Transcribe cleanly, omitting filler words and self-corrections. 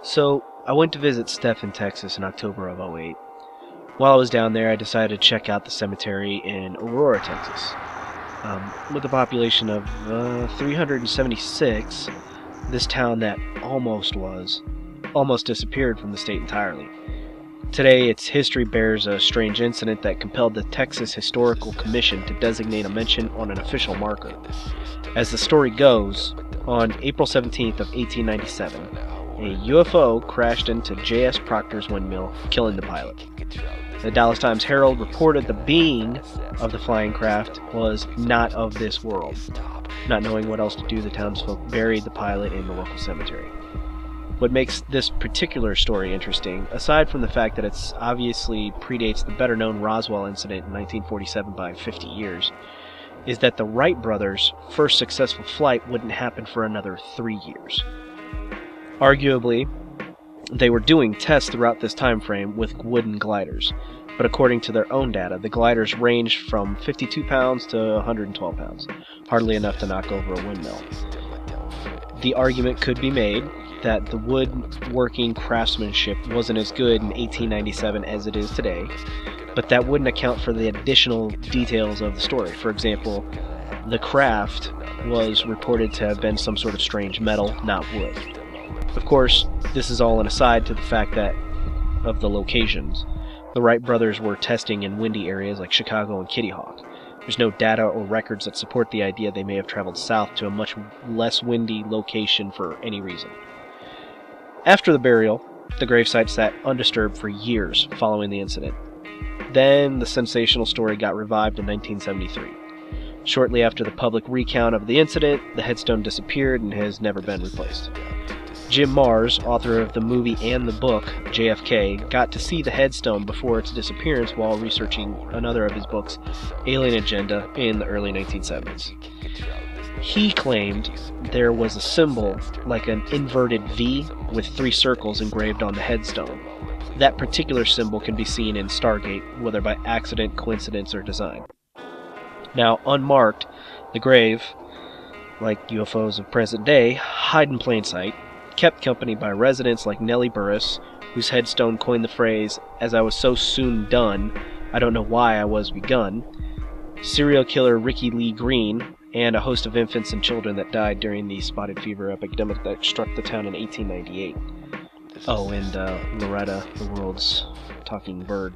So, I went to visit Steph in Texas in October of '08. While I was down there, I decided to check out the cemetery in Aurora, Texas. With a population of 376, this town that almost disappeared from the state entirely. Today, its history bears a strange incident that compelled the Texas Historical Commission to designate a mention on an official marker. As the story goes, on April 17th of 1897, a UFO crashed into J.S. Proctor's windmill, killing the pilot. The Dallas Times-Herald reported the being of the flying craft was not of this world. Not knowing what else to do, the townsfolk buried the pilot in the local cemetery. What makes this particular story interesting, aside from the fact that it obviously predates the better-known Roswell incident in 1947 by 50 years, is that the Wright brothers' first successful flight wouldn't happen for another 3 years. Arguably, they were doing tests throughout this time frame with wooden gliders, but according to their own data, the gliders ranged from 52 pounds to 112 pounds, hardly enough to knock over a windmill. The argument could be made that the woodworking craftsmanship wasn't as good in 1897 as it is today, but that wouldn't account for the additional details of the story. For example, the craft was reported to have been some sort of strange metal, not wood. Of course, this is all an aside to the fact that of the locations. The Wright brothers were testing in windy areas like Chicago and Kitty Hawk. There's no data or records that support the idea they may have traveled south to a much less windy location for any reason. After the burial, the gravesite sat undisturbed for years following the incident. Then the sensational story got revived in 1973. Shortly after the public recount of the incident, the headstone disappeared and has never been replaced. Jim Marrs, author of the movie and the book, JFK, got to see the headstone before its disappearance while researching another of his books, Alien Agenda, in the early 1970s. He claimed there was a symbol like an inverted V with 3 circles engraved on the headstone. That particular symbol can be seen in Stargate, whether by accident, coincidence, or design. Now, unmarked, the grave, like UFOs of present day, hide in plain sight, kept company by residents like Nellie Burris, whose headstone coined the phrase, "As I was so soon done, I don't know why I was begun," serial killer Ricky Lee Green, and a host of infants and children that died during the spotted fever epidemic that struck the town in 1898. Oh, and Loretta, the world's talking bird.